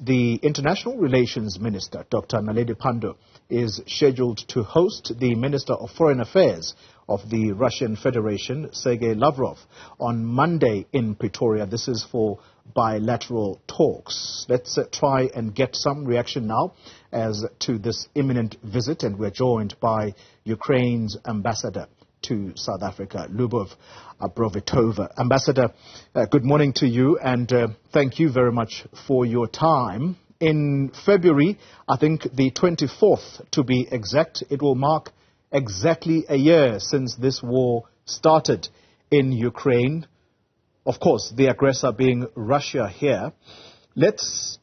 the International Relations Minister, Dr. Naledi Pandor, is scheduled to host the Minister of Foreign Affairs of the Russian Federation, Sergey Lavrov, on Monday in Pretoria. This is for bilateral talks. Let's try and get some reaction now as to this imminent visit, and we're joined by Ukraine's ambassador to South Africa, Liubov Abravitova. Ambassador, good morning to you, and thank you very much for your time. In February, I think the 24th to be exact, it will mark exactly a year since this war started in Ukraine. Of course, the aggressor being Russia here. Let's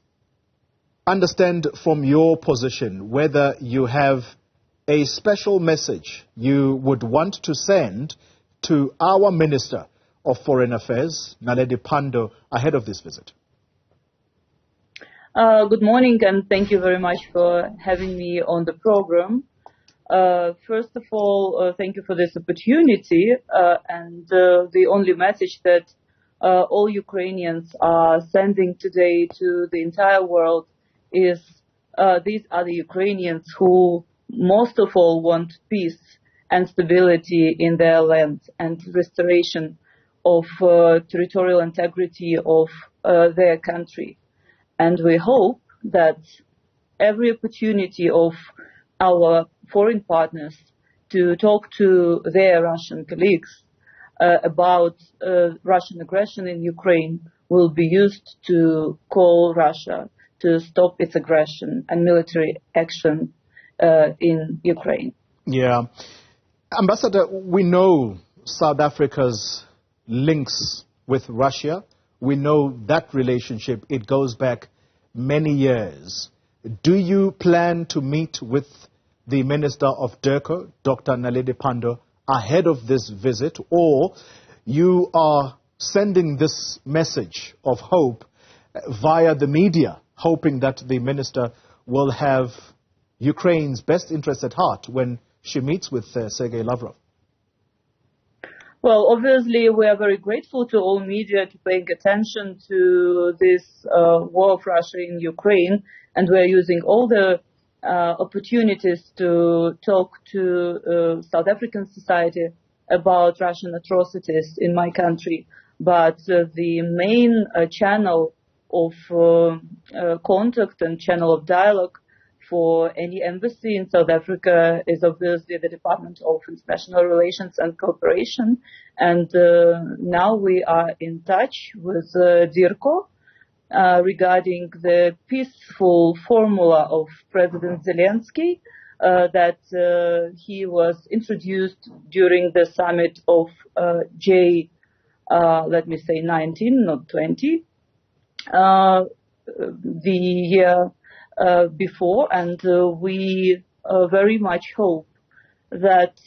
understand from your position whether you have a special message you would want to send to our Minister of Foreign Affairs, Naledi Pandor, ahead of this visit. Good morning, and thank you very much for having me on the program. First of all, thank you for this opportunity, and the only message that all Ukrainians are sending today to the entire world is these are the Ukrainians who most of all want peace and stability in their land and restoration of territorial integrity of their country. And we hope that every opportunity of our foreign partners to talk to their Russian colleagues about Russian aggression in Ukraine will be used to call Russia to stop its aggression and military action in Ukraine. Yeah. Ambassador, we know South Africa's links with Russia. We know that relationship, it goes back many years. Do you plan to meet with the Minister of DIRCO, Dr. Naledi Pandor, ahead of this visit, or you are sending this message of hope via the media, hoping that the minister will have Ukraine's best interest at heart when she meets with Sergey Lavrov? Well, obviously, we are very grateful to all media to paying attention to this war of Russia in Ukraine, and we are using all the opportunities to talk to South African society about Russian atrocities in my country. But the main channel of contact and channel of dialogue for any embassy in South Africa is obviously the Department of International Relations and Cooperation. And now we are in touch with DIRCO regarding the peaceful formula of President Zelensky that he was introduced during the summit of let me say 19, not 20, the year before, and we very much hope that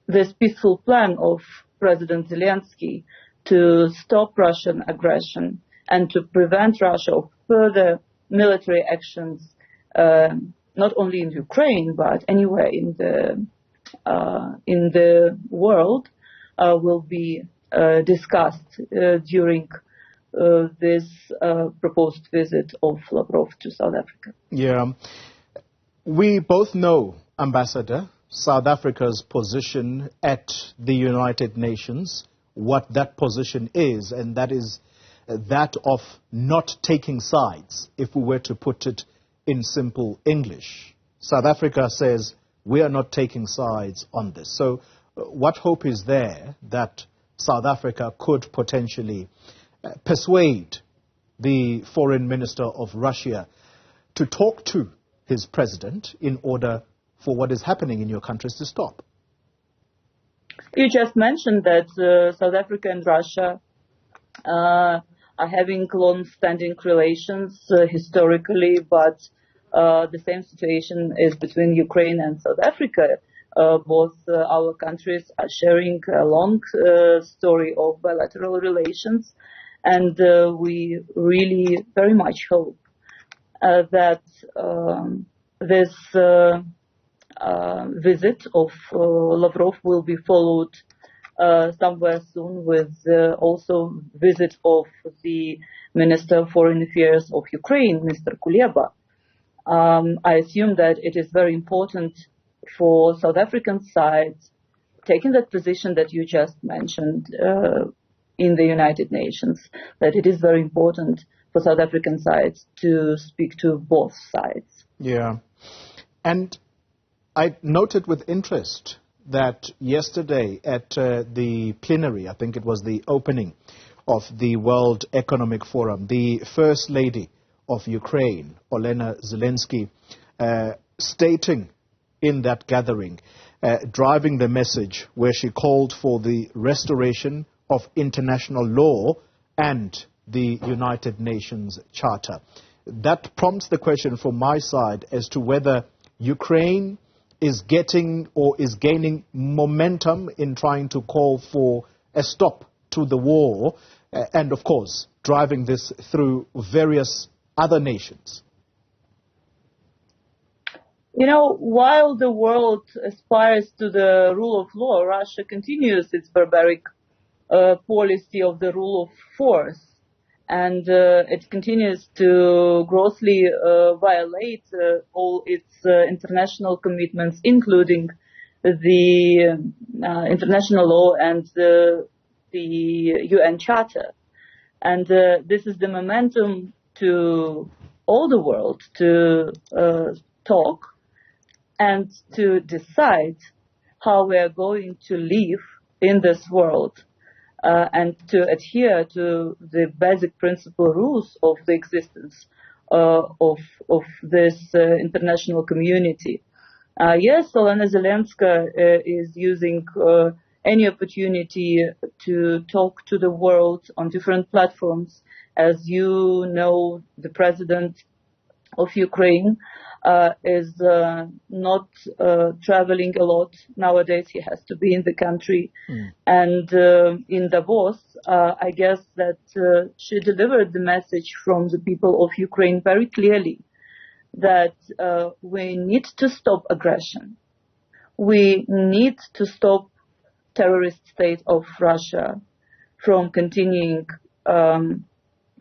this peaceful plan of President Zelensky to stop Russian aggression and to prevent Russia of further military actions, not only in Ukraine but anywhere in the world, will be discussed during this proposed visit of Lavrov to South Africa. Yeah. We both know, Ambassador, South Africa's position at the United Nations, what that position is, and that is that of not taking sides, if we were to put it in simple English. South Africa says we are not taking sides on this. So what hope is there that South Africa could potentially persuade the foreign minister of Russia to talk to his president in order for what is happening in your countries to stop? You just mentioned that South Africa and Russia are having long-standing relations historically, but the same situation is between Ukraine and South Africa. Both our countries are sharing a long story of bilateral relations, and we really very much hope that this visit of Lavrov will be followed somewhere soon with also visit of the Minister of Foreign Affairs of Ukraine, Mr. Kuleba. I assume that it is very important for South African side, taking that position that you just mentioned in the United Nations, that it is very important for South African sides to speak to both sides. Yeah. And I noted with interest that yesterday at the plenary, I think it was the opening of the World Economic Forum, the First Lady of Ukraine, Olena Zelensky, stating in that gathering, driving the message where she called for the restoration of international law and the United Nations Charter. That prompts the question from my side as to whether Ukraine is getting or is gaining momentum in trying to call for a stop to the war and, of course, driving this through various other nations. You know, while the world aspires to the rule of law, Russia continues its barbaric policy of the rule of force. And it continues to grossly violate all its international commitments, including the international law and the UN Charter. And this is the momentum to all the world to talk and to decide how we are going to live in this world. And to adhere to the basic principal rules of the existence of this international community. Yes, Olena Zelenska is using any opportunity to talk to the world on different platforms. As you know, the president of Ukraine is not traveling a lot nowadays. He has to be in the country. And in Davos, I guess that she delivered the message from the people of Ukraine very clearly that we need to stop aggression. We need to stop terrorist state of Russia from continuing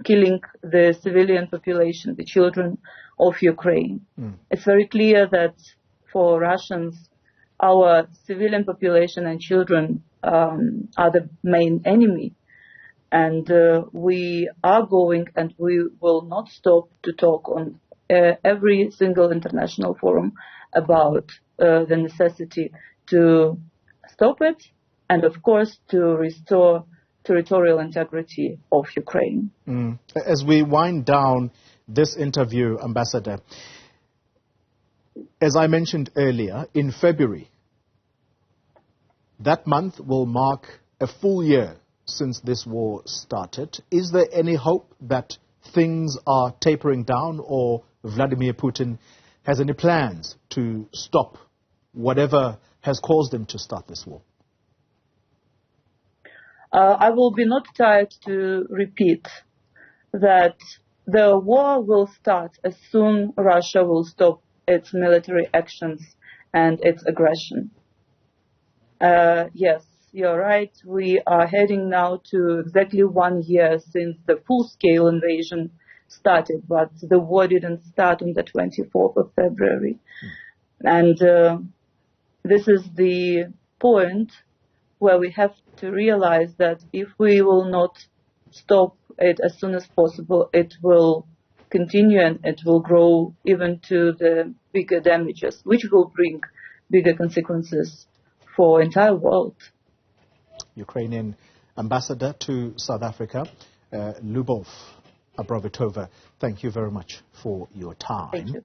killing the civilian population, the children of Ukraine. It's very clear that for Russians, our civilian population and children are the main enemy. And we are going and we will not stop to talk on every single international forum about the necessity to stop it and, of course, to restore territorial integrity of Ukraine. As we wind down this interview, Ambassador, as I mentioned earlier, in February, that month will mark a full year since this war started. Is there any hope that things are tapering down, or Vladimir Putin has any plans to stop whatever has caused him to start this war? I will be not tired to repeat that the war will start as soon as Russia will stop its military actions and its aggression. Yes, you're right. We are heading now to exactly 1 year since the full-scale invasion started, but the war didn't start on the 24th of February. And this is the point where we have to realize that if we will not stop it as soon as possible, it will continue and it will grow even to the bigger damages, which will bring bigger consequences for the entire world. Ukrainian Ambassador to South Africa, Liubov Abravitova, thank you very much for your time. Thank you.